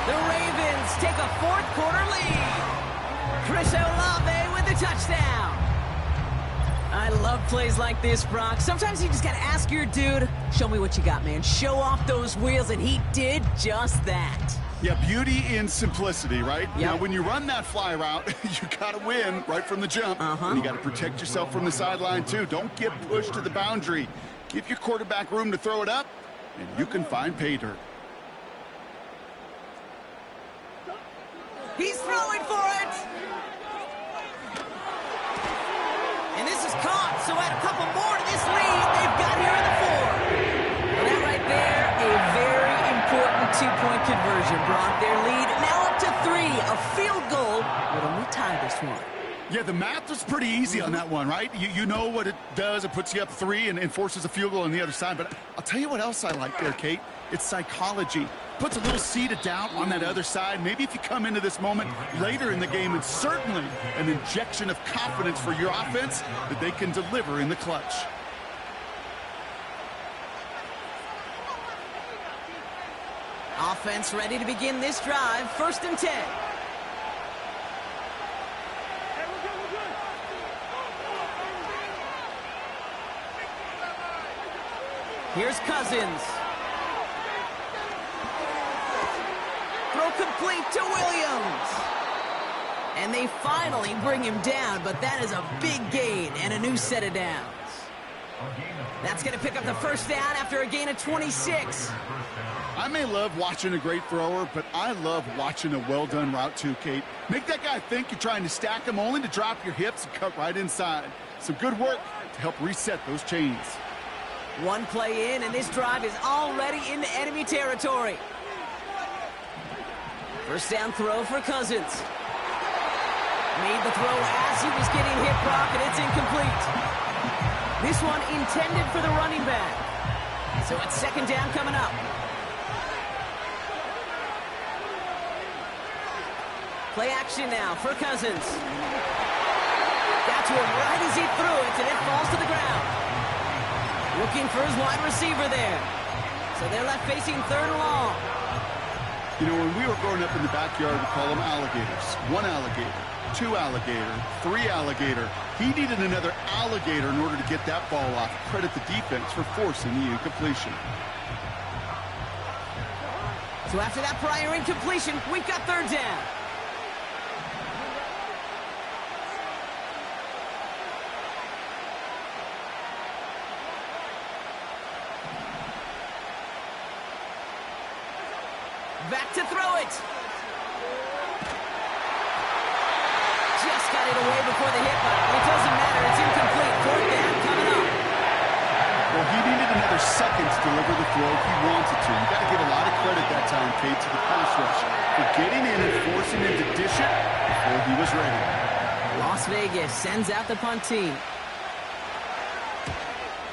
The Ravens take a 4th quarter lead. Chris Olave with the touchdown. I love plays like this, Brock. Sometimes you just got to ask your dude, Show me what you got, man. Show off those wheels, and he did just that. Yeah, beauty in simplicity, right? Yep. Now, when you run that fly route, you got to win right from the jump. And you got to protect yourself from the sideline, too. Don't get pushed to the boundary. Give your quarterback room to throw it up, and you can find pay dirt. He's throwing for it! And this is caught, so add a couple more to this lead they've got here in the fourth. Well, that right there, a very important two-point conversion brought their lead now up to 3. A field goal would only tie this one. Yeah, the math was pretty easy on that one, right? You know what it does. It puts you up 3 and forces a field goal on the other side. But I'll tell you what else I like there, Kate. It's psychology. Puts a little seed of doubt on that other side. Maybe if you come into this moment later in the game, and certainly an injection of confidence for your offense that they can deliver in the clutch. Offense ready to begin this drive. 1st and 10. Here's Cousins. Throw complete to Williams. And they finally bring him down, but that is a big gain and a new set of downs. That's going to pick up the 1st down after a gain of 26. I may love watching a great thrower, but I love watching a well-done route too, Kate. Make that guy think you're trying to stack him, only to drop your hips and cut right inside. Some good work to help reset those chains. One play in, and this drive is already into enemy territory. 1st down throw for Cousins. Made the throw as he was getting hit, Brock, and it's incomplete. This one intended for the running back. So it's 2nd down coming up. Play action now for Cousins. Got to him right as he threw it, and it falls to the ground. Looking for his wide receiver there. So they're left facing 3rd and long. You know, when we were growing up in the backyard, we call them alligators. 1 alligator, 2 alligator, 3 alligator. He needed another alligator in order to get that ball off. Credit the defense for forcing the incompletion. So after that prior incompletion, we've got 3rd down. Back to throw it. Just got it away before the hit, but it doesn't matter. It's incomplete. 4th down coming up. Well, he needed another second to deliver the throw he wanted to. You got to give a lot of credit that time, Kate, to the pass rush for getting in and forcing him to dish it before he was ready. Las Vegas sends out the punt team.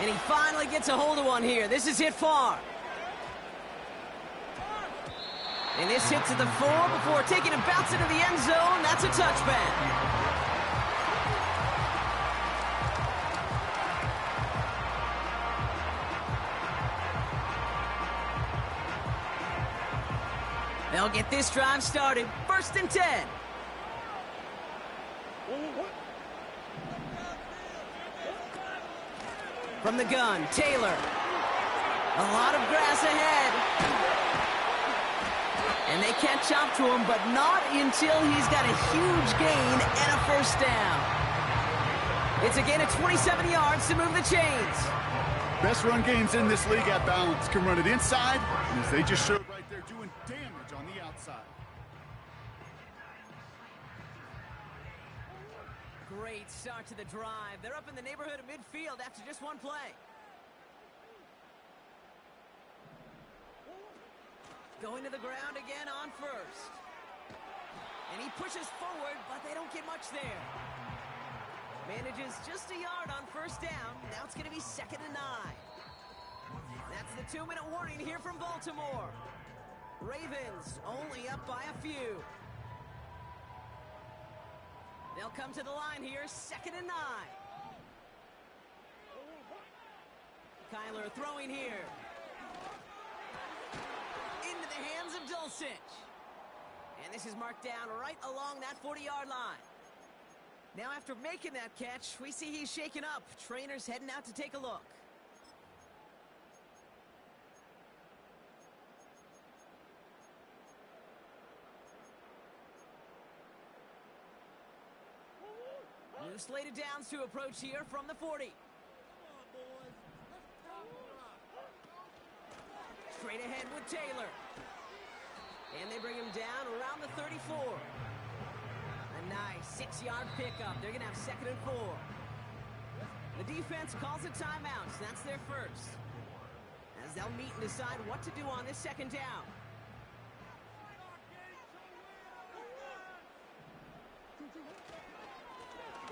And he finally gets a hold of one here. This is hit far. And this hits at the 4 before taking a bounce into the end zone. That's a touchback. They'll get this drive started. 1st and 10. From the gun, Taylor. A lot of grass ahead. And they catch up to him, but not until he's got a huge gain and a 1st down. It's a gain of 27 yards to move the chains. Best run games in this league at balance. Can run it inside, and as they just showed right there, doing damage on the outside. Great start to the drive. They're up in the neighborhood of midfield after just 1 play. Going to the ground again on 1st. And he pushes forward, but they don't get much there. Manages just a yard on 1st down. Now it's going to be 2nd and 9. That's the 2-minute warning here from Baltimore. Ravens only up by a few. They'll come to the line here, 2nd and 9. Kyler throwing here. Into the hands of Dulcich. And this is marked down right along that 40-yard line. Now after making that catch, we see he's shaken up. Trainer's heading out to take a look. Two slated downs to approach here from the 40. Straight ahead with Taylor. And they bring him down around the 34. A nice 6-yard pickup. They're going to have 2nd and 4. The defense calls a timeout, so that's their first. As they'll meet and decide what to do on this 2nd down.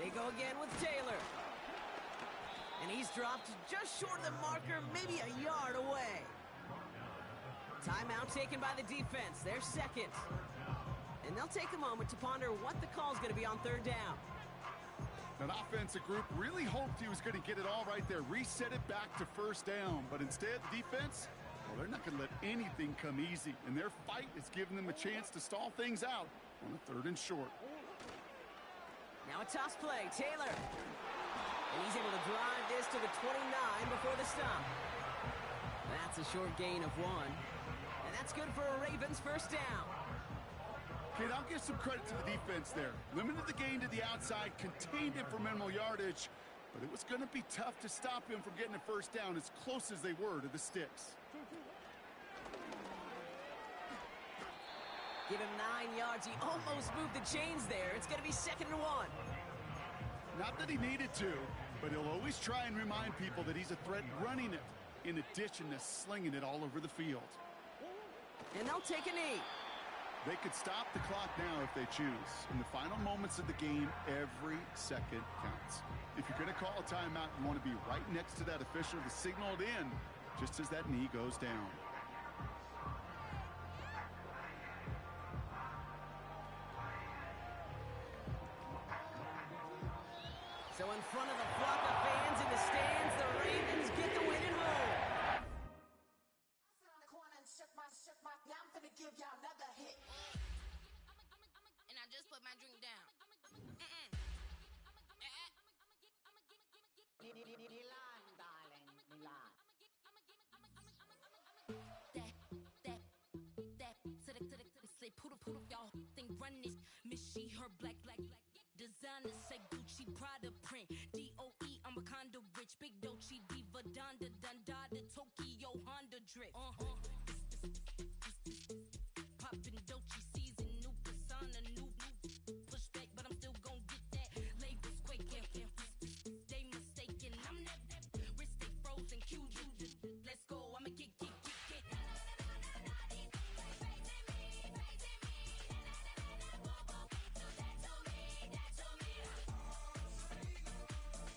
They go again with Taylor. And he's dropped just short of the marker, maybe a yard away. Timeout taken by the defense, their 2nd. And they'll take a moment to ponder what the call is going to be on 3rd down. That offensive group really hoped he was going to get it all right there, reset it back to 1st down. But instead, the defense, well, they're not going to let anything come easy. And their fight is giving them a chance to stall things out on a 3rd and short. Now a toss play, Taylor. And he's able to drive this to the 29 before the stop. That's a short gain of 1. And that's good for a Ravens 1st down. Kid, I'll give some credit to the defense there. Limited the gain to the outside, contained it for minimal yardage, but it was going to be tough to stop him from getting a 1st down as close as they were to the sticks. Give him 9 yards. He almost moved the chains there. It's going to be 2nd and 1. Not that he needed to, but he'll always try and remind people that he's a threat running it, in addition to slinging it all over the field. And they'll take a knee. They could stop the clock now if they choose. In the final moments of the game, every second counts. If you're going to call a timeout, you want to be right next to that official to signal it in just as that knee goes down. So in front of the flock of fans in the stands, the Ravens get the win and roll. I'm gonna give y'all another hit. And I just put my drink down. Milan, darling, Milan. That, say poodle, y'all think run this. Miss she, her black, designer, say Gucci, Prada print. DOE, I'm a condo rich, big Dolce, Diva, Donda, Dundada, Tokyo, Honda drip.